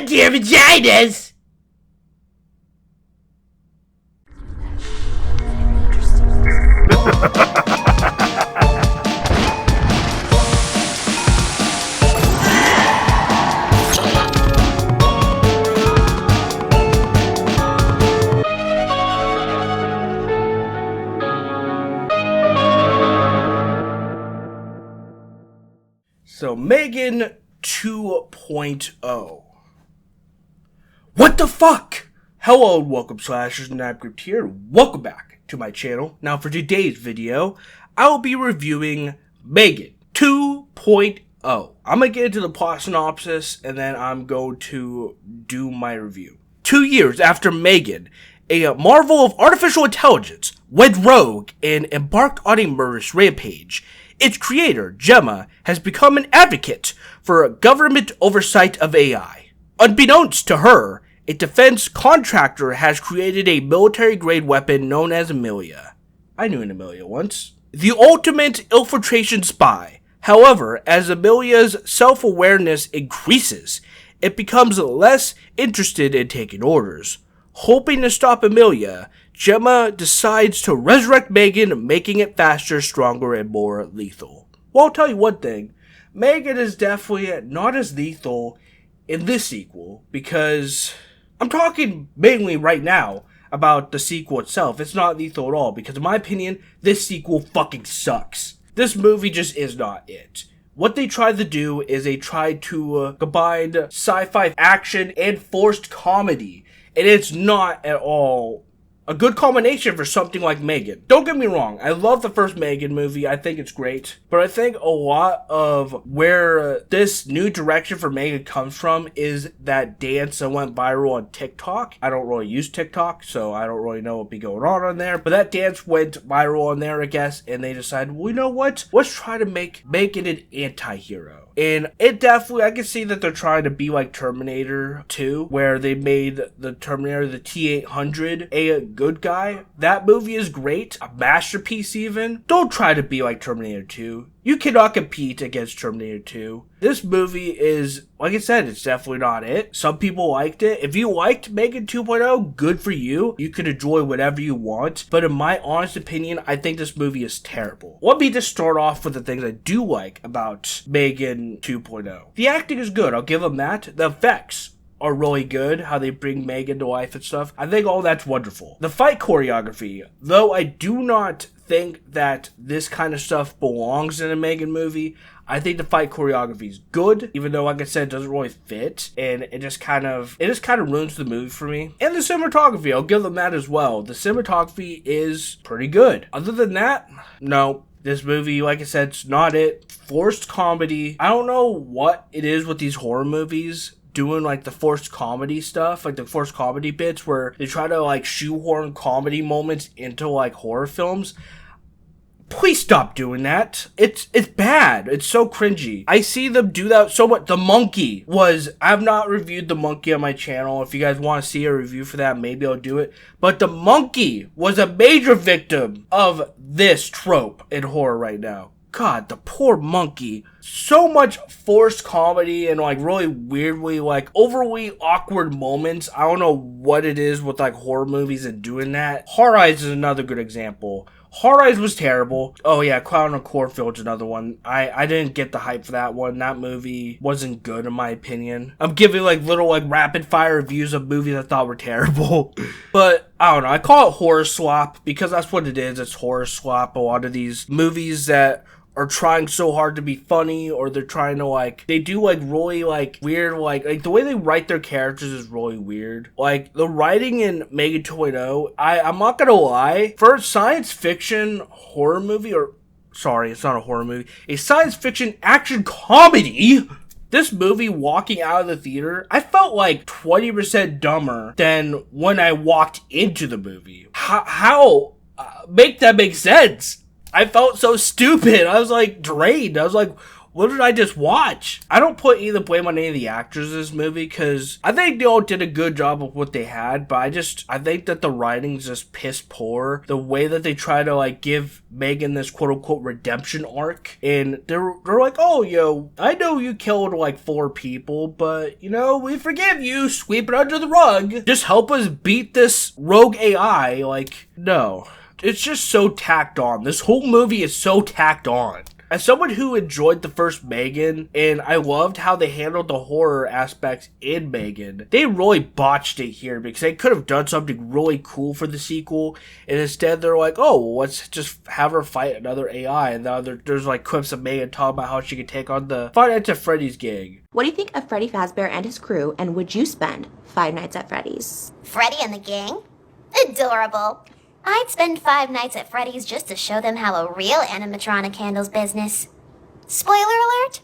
goddamn vaginas! So, M3GAN 2.0. What the fuck? Hello and welcome slashers, and I'm Gripped here. Welcome back to my channel. Now for today's video, I will be reviewing M3GAN 2.0. I'm going to get into the plot synopsis and then I'm going to do my review. 2 years after M3GAN, a marvel of artificial intelligence, went rogue and embarked on a murderous rampage. Its creator, Gemma, has become an advocate for government oversight of AI. Unbeknownst to her, a defense contractor has created a military-grade weapon known as Amelia. I knew an Amelia once. The ultimate infiltration spy. However, as Amelia's self-awareness increases, it becomes less interested in taking orders. Hoping to stop Amelia, Gemma decides to resurrect M3GAN, making it faster, stronger, and more lethal. Well, I'll tell you one thing. M3GAN is definitely not as lethal in this sequel, because I'm talking mainly right now about the sequel itself. It's not lethal at all, because in my opinion, this sequel fucking sucks. This movie just is not it. What they tried to do is they tried to combine sci-fi action and forced comedy, and it's not at all a good combination for something like M3GAN. Don't get me wrong, I love the first M3GAN movie, I think it's great, but I think a lot of where this new direction for M3GAN comes from is that dance that went viral on TikTok. I don't really use TikTok, so I don't really know what be going on there, but that dance went viral on there, I guess, and they decided, well, you know what? Let's try to make M3GAN an anti-hero. And it definitely, I can see that they're trying to be like Terminator 2, where they made the Terminator, the T-800, a good guy. That movie is great, a masterpiece even. Don't try to be like Terminator 2. You cannot compete against Terminator 2. This movie is, like I said, it's definitely not it. Some people liked it. If you liked M3GAN 2.0, good for you. You can enjoy whatever you want. But in my honest opinion, I think this movie is terrible. Let me just start off with the things I do like about M3GAN 2.0. The acting is good. I'll give them that. The effects are really good, how they bring M3GAN to life and stuff. I think all that's wonderful. The fight choreography, though I do not think that this kind of stuff belongs in a M3GAN movie, I think the fight choreography is good, even though, like I said, it doesn't really fit, and it just kind of ruins the movie for me. And the cinematography, I'll give them that as well. The cinematography is pretty good. Other than that, no. This movie, like I said, it's not it. Forced comedy. I don't know what it is with these horror movies doing like the forced comedy stuff, like the forced comedy bits where they try to like shoehorn comedy moments into like horror films. Please stop doing that. It's bad. It's so cringy. I see them do that so much. The Monkey was, I've not reviewed The Monkey on my channel. If you guys want to see a review for that, maybe I'll do it. But The Monkey was a major victim of this trope in horror right now. God, the poor monkey. So much forced comedy and like really weirdly, like overly awkward moments. I don't know what it is with like horror movies and doing that. Horror Eyes is another good example. Horror Eyes was terrible. Oh yeah, Clown on Cornfield's another one. I didn't get the hype for that one. That movie wasn't good in my opinion. I'm giving like little like rapid fire reviews of movies I thought were terrible. But I don't know, I call it horror slop because that's what it is. It's horror slop. A lot of these movies that are trying so hard to be funny, or they're trying to like, they do like really like weird, like the way they write their characters is really weird. Like the writing in M3GAN 2.0, I'm not gonna lie, for a science fiction horror movie, or sorry, it's not a horror movie, a science fiction action comedy, this movie, walking out of the theater, I felt like 20% dumber than when I walked into the movie. How make that make sense? I felt so stupid. I was like drained. I was like, What did I just watch? I don't put either blame on any of the actors in this movie because I think they all did a good job of what they had, but I think that the writing's just piss poor. The way that they try to like give M3GAN this quote unquote redemption arc, and they're like, oh yo, I know you killed like 4 people, but you know, we forgive you, sweep it under the rug. Just help us beat this rogue AI. Like, no. It's just so tacked on. This whole movie is so tacked on. As someone who enjoyed the first M3GAN, and I loved how they handled the horror aspects in M3GAN, they really botched it here because they could have done something really cool for the sequel, and instead they're like, oh, well, let's just have her fight another AI, and now there's like clips of M3GAN talking about how she can take on the Five Nights at Freddy's gang. What do you think of Freddy Fazbear and his crew, and would you spend 5 nights at Freddy's? Freddy and the gang? Adorable. I'd spend 5 nights at Freddy's just to show them how a real animatronic handles business. Spoiler alert,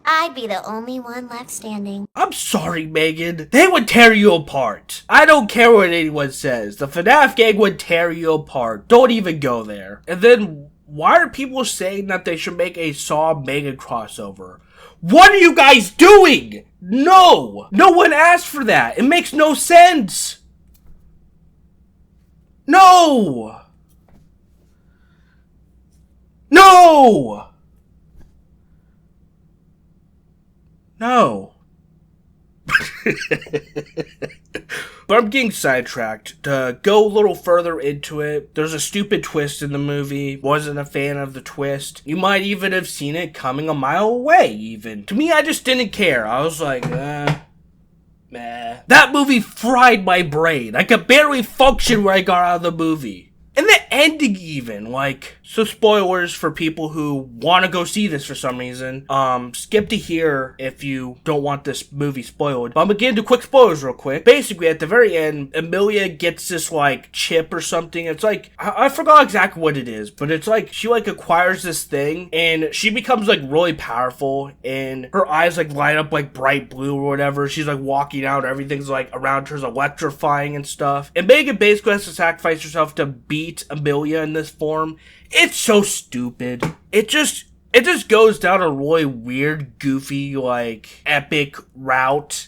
I'd be the only one left standing. I'm sorry, M3GAN. They would tear you apart. I don't care what anyone says. The FNAF gang would tear you apart. Don't even go there. And then, why are people saying that they should make a Saw M3GAN crossover? What are you guys doing? No! No one asked for that. It makes no sense. No! No! No. But I'm getting sidetracked. To go a little further into it, there's a stupid twist in the movie. Wasn't a fan of the twist. You might even have seen it coming a mile away, even. To me, I just didn't care. I was like, meh. That movie fried my brain. I could barely function when I got out of the movie. And the ending even, like, so spoilers for people who want to go see this for some reason. Skip to here if you don't want this movie spoiled. But I'm gonna get into quick spoilers real quick. Basically, at the very end, Amelia gets this, like, chip or something. It's like, I forgot exactly what it is, but it's like, she, like, acquires this thing, and she becomes, like, really powerful, and her eyes, like, light up, like, bright blue or whatever. She's, like, walking out, everything's, like, around her is electrifying and stuff. And M3GAN basically has to sacrifice herself to beat Amelia in this form. It's so stupid. It just goes down a really weird, goofy, like, epic route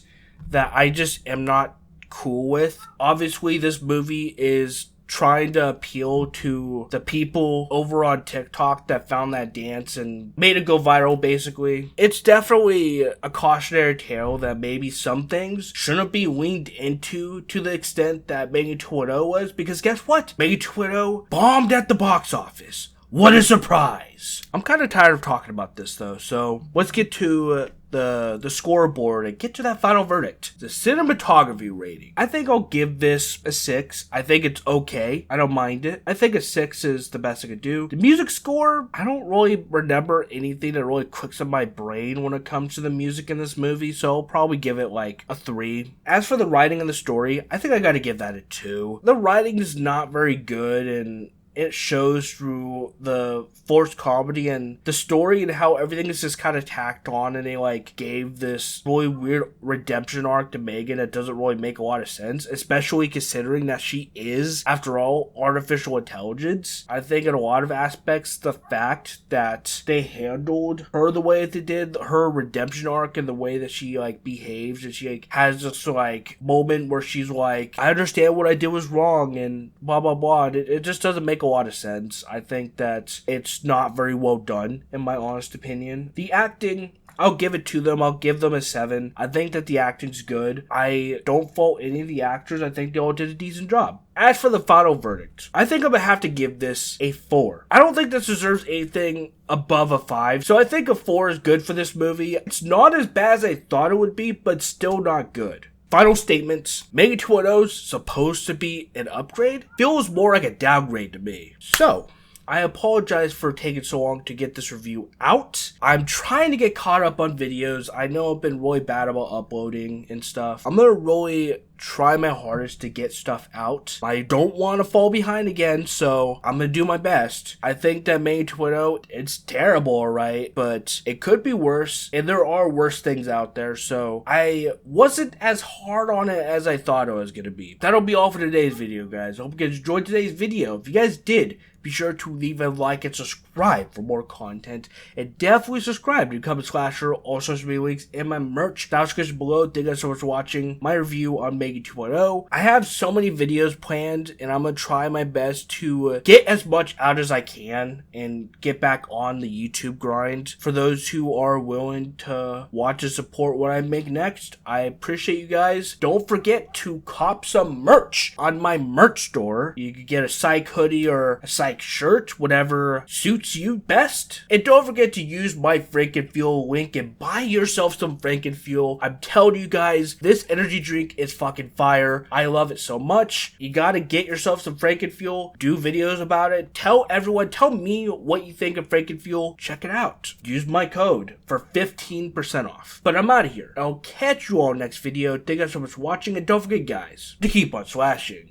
that I just am not cool with. Obviously, this movie is trying to appeal to the people over on TikTok that found that dance and made it go viral, basically. It's definitely a cautionary tale that maybe some things shouldn't be leaned into to the extent that M3GAN 2.0 was, because guess what? M3GAN 2.0 bombed at the box office. What a surprise! I'm kind of tired of talking about this though, so let's get to the scoreboard and get to that final verdict. The cinematography rating. I think I'll give this a 6. I think it's okay. I don't mind it. I think a 6 is the best I could do. The music score, I don't really remember anything that really clicks in my brain when it comes to the music in this movie, so I'll probably give it like a 3. As for the writing and the story, I think I gotta give that a 2. The writing is not very good, and it shows through the forced comedy and the story and how everything is just kind of tacked on, and they like gave this really weird redemption arc to M3GAN that doesn't really make a lot of sense, especially considering that she is, after all, artificial intelligence. I think in a lot of aspects, the fact that they handled her the way that they did, her redemption arc, and the way that she like behaves, and she like has this like moment where she's like, I understand what I did was wrong and blah blah blah. It just doesn't make a lot of sense. I think that it's not very well done, in my honest opinion. The acting, I'll give it to them. I'll give them a 7. I think that the acting's good. I don't fault any of the actors. I think they all did a decent job. As for the final verdict, I think I'm gonna have to give this a 4. I don't think this deserves anything above a 5, so I think a 4 is good for this movie. It's not as bad as I thought it would be, but still not good. Final statements. M3GAN 2.0 is supposed to be an upgrade. Feels more like a downgrade to me. So, I apologize for taking so long to get this review out. I'm trying to get caught up on videos. I know I've been really bad about uploading and stuff. I'm gonna really try my hardest to get stuff out. I don't want to fall behind again, so I'm gonna do my best. I think that May 2.0, it's terrible, alright, but it could be worse, and there are worse things out there, so I wasn't as hard on it as I thought it was gonna be. That'll be all for today's video, guys. I hope you guys enjoyed today's video. If you guys did, be sure to leave a like and subscribe for more content. And definitely subscribe to Become a Slasher, all social media links, and my merch down in the description below. Thank you guys so much for watching my review on M3GAN 2.0. I have so many videos planned, and I'm going to try my best to get as much out as I can and get back on the YouTube grind. For those who are willing to watch and support what I make next, I appreciate you guys. Don't forget to cop some merch on my merch store. You can get a psych hoodie or a psych shirt, whatever suits you best. And don't forget to use my Frankenfuel link and buy yourself some Frankenfuel. I'm telling you guys, this energy drink is fucking fire. I love it so much. You gotta get yourself some Frankenfuel, do videos about it, tell everyone, tell me what you think of Frankenfuel. Check it out. Use my code for 15% off. But I'm out of here. I'll catch you all next video. Thank you guys so much for watching, and don't forget, guys, to keep on slashing.